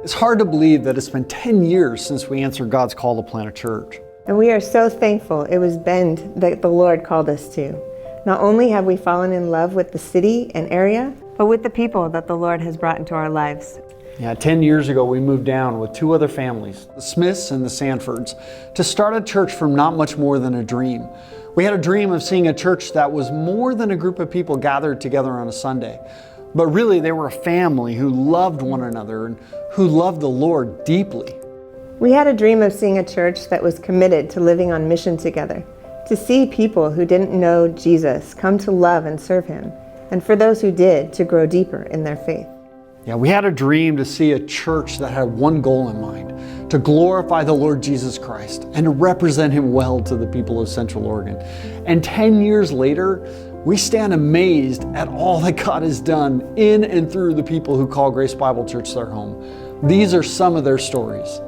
It's hard to believe that it's been 10 years since we answered God's call to plant a church. And we are so thankful it was Bend that the Lord called us to. Not only have we fallen in love with the city and area, but with the people that the Lord has brought into our lives. Yeah, 10 years ago we moved down with two other families, the Smiths and the Sanfords, to start a church from not much more than a dream. We had a dream of seeing a church that was more than a group of people gathered together on a Sunday. But really they were a family who loved one another and who loved the Lord deeply. We had a dream of seeing a church that was committed to living on mission together, to see people who didn't know Jesus come to love and serve Him, and for those who did, to grow deeper in their faith. Yeah, we had a dream to see a church that had one goal in mind, to glorify the Lord Jesus Christ and to represent Him well to the people of Central Oregon. And 10 years later, we stand amazed at all that God has done in and through the people who call Grace Bible Church their home. These are some of their stories.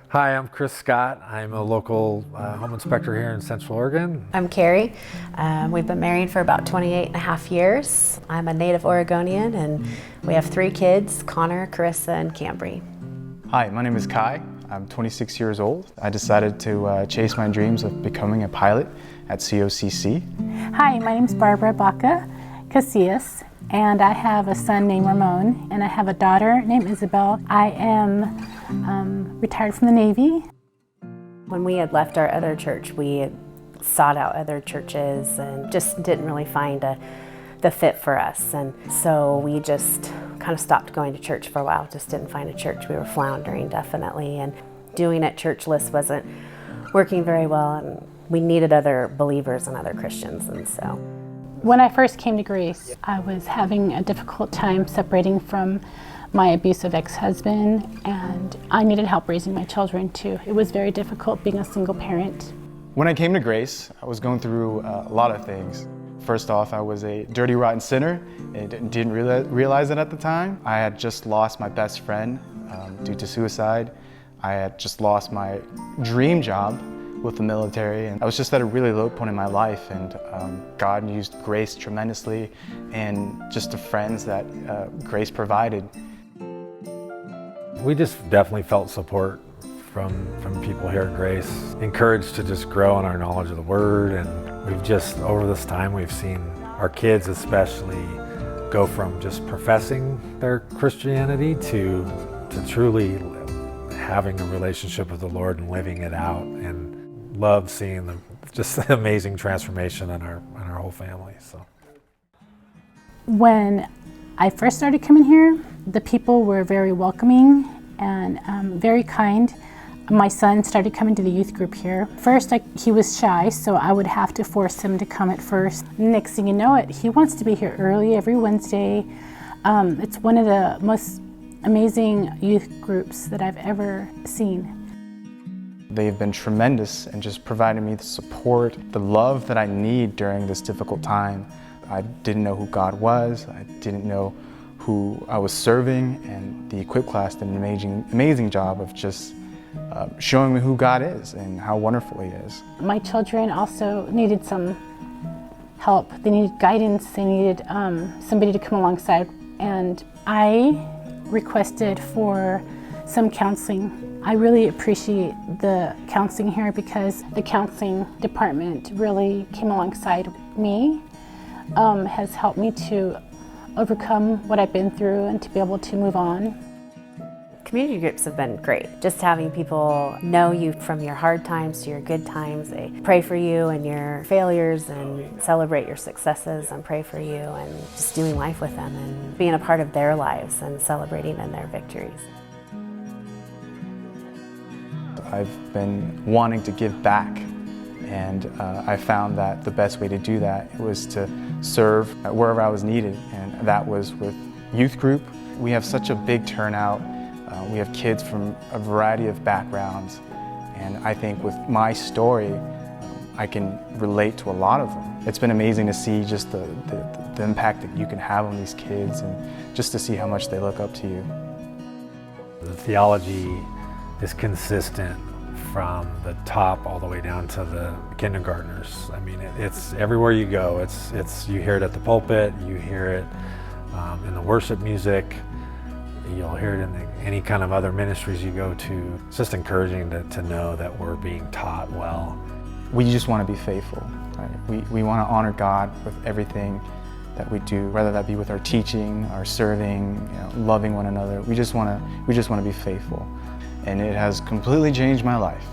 Hi, I'm Chris Scott. I'm a local home inspector here in Central Oregon. I'm Carrie. We've been married for about 28 and a half years. I'm a native Oregonian and we have 3 kids, Connor, Carissa, and Cambry. Hi, my name is Kai. I'm 26 years old. I decided to chase my dreams of becoming a pilot at COCC. Hi, my name is Barbara Baca Casillas, and I have a son named Ramon, and I have a daughter named Isabel. I am retired from the Navy. When we had left our other church, we had sought out other churches and just didn't really find the fit for us. And so we just kind of stopped going to church for a while, just didn't find a church. We were floundering definitely, and doing it churchless wasn't working very well, and we needed other believers and other Christians. And so when I first came to Grace, I was having a difficult time separating from my abusive ex-husband, and I needed help raising my children too. It was very difficult being a single parent. When I came to Grace, I was going through a lot of things. First off, I was a dirty, rotten sinner and didn't realize it at the time. I had just lost my best friend due to suicide. I had just lost my dream job with the military, and I was just at a really low point in my life, and God used Grace tremendously, and just the friends that Grace provided. We just definitely felt support from people here at Grace, encouraged to just grow in our knowledge of the Word, and we've just, over this time, we've seen our kids especially go from just professing their Christianity to truly having a relationship with the Lord and living it out, and love seeing just the amazing transformation in our whole family. So When I first started coming here, the people were very welcoming and very kind. My son started coming to the youth group here. First, he was shy, so I would have to force him to come at first. Next thing you know it, he wants to be here early every Wednesday. It's one of the most amazing youth groups that I've ever seen. They've been tremendous in just providing me the support, the love that I need during this difficult time. I didn't know who God was. I didn't know who I was serving, and the Equip class did an amazing job of just showing me who God is and how wonderful He is. My children also needed some help. They needed guidance. They needed somebody to come alongside, and I requested for some counseling. I really appreciate the counseling here because the counseling department really came alongside me, has helped me to overcome what I've been through and to be able to move on. Community groups have been great. Just having people know you from your hard times to your good times. They pray for you and your failures and celebrate your successes and pray for you, and just doing life with them and being a part of their lives and celebrating in their victories. I've been wanting to give back, and I found that the best way to do that was to serve wherever I was needed, and that was with youth group. We have such a big turnout. We have kids from a variety of backgrounds, and I think with my story, I can relate to a lot of them. It's been amazing to see just the impact that you can have on these kids, and just to see how much they look up to you. the theology is consistent from the top all the way down to the kindergartners. I mean, it's everywhere you go. It's you hear it at the pulpit, you hear it in the worship music. You'll hear it in any kind of other ministries you go to. It's just encouraging to know that we're being taught well. We just want to be faithful. Right? We want to honor God with everything that we do, whether that be with our teaching, our serving, loving one another. We just want to be faithful, and it has completely changed my life.